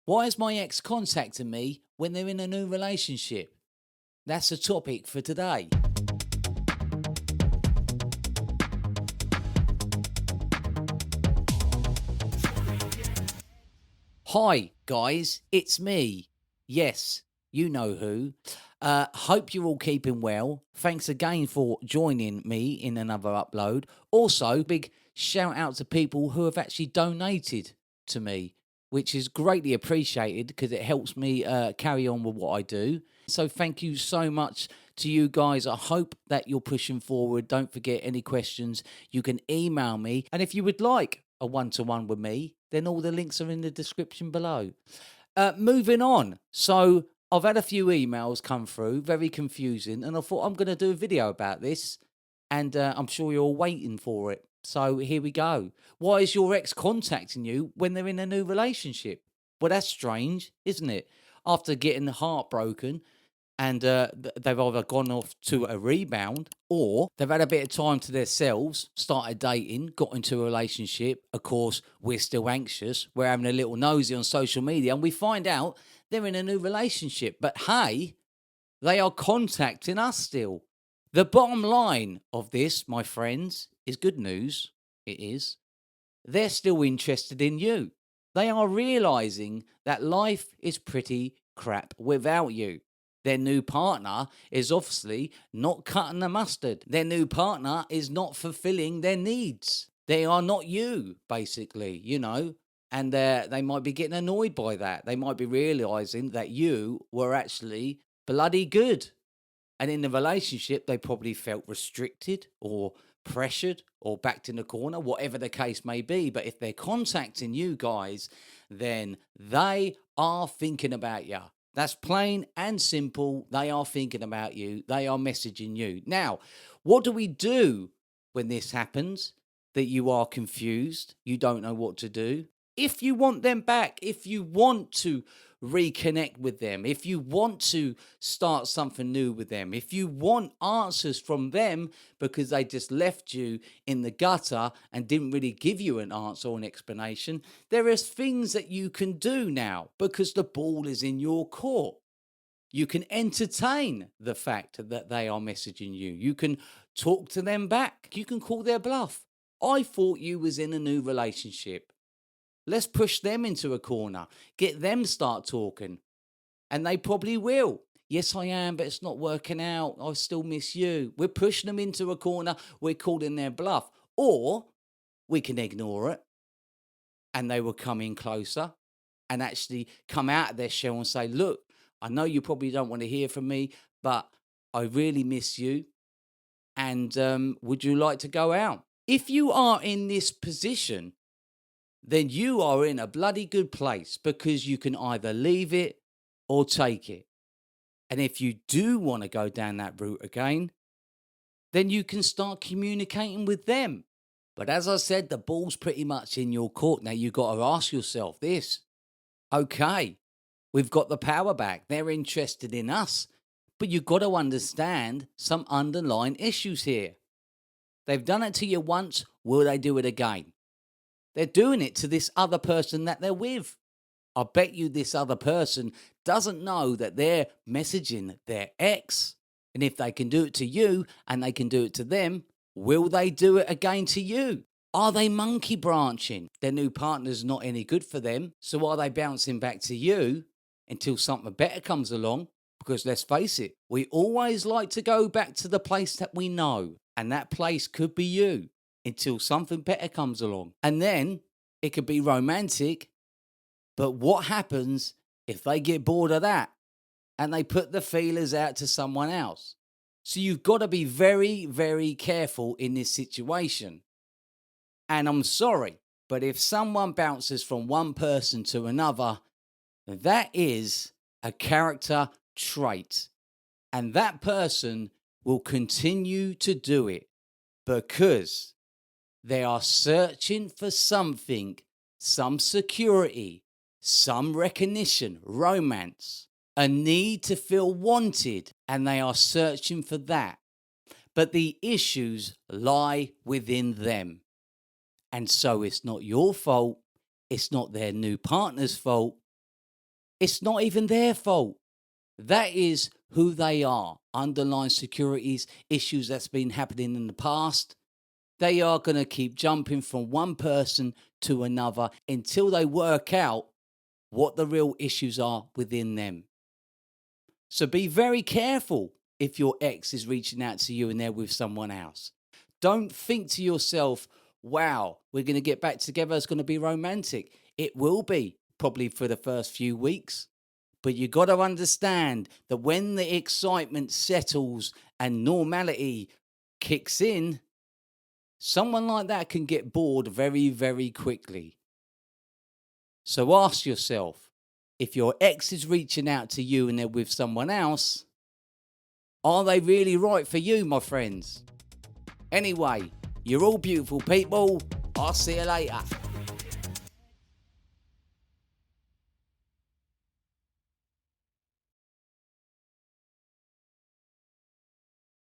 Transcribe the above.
Why is my ex contacting me when they're in a new relationship? That's the topic for today. Hi, guys, it's me. Yes, you know who. Hope you're all keeping well. Thanks again for joining me in another upload. Also, big shout out to people who have actually donated to me, which is greatly appreciated because it helps me carry on with what I do. So, thank you so much to you guys. I hope that you're pushing forward. Don't forget any questions, you can email me. And if you would like a one-to-one with me, then all the links are in the description below. Moving on. So I've had a few emails come through, very confusing, and I thought I'm going to do a video about this, and I'm sure you're all waiting for it. So here we go. Why is your ex contacting you when they're in a new relationship? Well, that's strange, isn't it? After getting heartbroken, and they've either gone off to a rebound or they've had a bit of time to themselves, started dating, got into a relationship. Of course, we're still anxious. We're having a little nosy on social media and we find out they're in a new relationship. But hey, they are contacting us still. The bottom line of this, my friends, is good news. It is. They're still interested in you. They are realizing that life is pretty crap without you. Their new partner is obviously not cutting the mustard. Their new partner is not fulfilling their needs. They are not you, basically, and they might be getting annoyed by that. They might be realizing that you were actually bloody good. And in the relationship, they probably felt restricted or pressured or backed in the corner, whatever the case may be. But if they're contacting you guys, then they are thinking about you. That's plain and simple. They are thinking about you. They are messaging you. Now, what do we do when this happens? That you are confused, you don't know what to do. If you want them back, if you want to reconnect with them, if you want to start something new with them, if you want answers from them because they just left you in the gutter and didn't really give you an answer or an explanation, there is things that you can do now because the ball is in your court. You can entertain the fact that they are messaging you. You can talk to them back. You can call their bluff. I thought you was in a new relationship. Let's push them into a corner. Get them start talking. And they probably will. Yes, I am, but it's not working out. I still miss you. We're pushing them into a corner. We're calling their bluff. Or we can ignore it and they will come in closer and actually come out of their shell and say, look, I know you probably don't want to hear from me, but I really miss you. And would you like to go out? If you are in this position, then you are in a bloody good place because you can either leave it or take it. And if you do want to go down that route again, then you can start communicating with them. But as I said, the ball's pretty much in your court. Now you've got to ask yourself this. Okay, we've got the power back. They're interested in us. But you've got to understand some underlying issues here. They've done it to you once. Will they do it again? They're doing it to this other person that they're with. I bet you this other person doesn't know that they're messaging their ex. And if they can do it to you and they can do it to them, will they do it again to you? Are they monkey branching? Their new partner's not any good for them. So are they bouncing back to you until something better comes along? Because let's face it, we always like to go back to the place that we know. And that place could be you until something better comes along. And then it could be romantic. But what happens if they get bored of that and they put the feelers out to someone else? So you've got to be very, very careful in this situation. And I'm sorry, but if someone bounces from one person to another, that is a character trait. And that person will continue to do it because they are searching for something, some security, some recognition, romance, a need to feel wanted, and they are searching for that. But the issues lie within them. And so it's not your fault. It's not their new partner's fault. It's not even their fault. That is who they are. Underlying securities, issues that's been happening in the past. They are going to keep jumping from one person to another until they work out what the real issues are within them. So be very careful if your ex is reaching out to you and they're with someone else. Don't think to yourself, wow, we're going to get back together. It's going to be romantic. It will be, probably for the first few weeks. But you got to understand that when the excitement settles and normality kicks in, someone like that can get bored very, very quickly. So ask yourself, if your ex is reaching out to you and they're with someone else, are they really right for you, my friends? Anyway, you're all beautiful people. I'll see you later.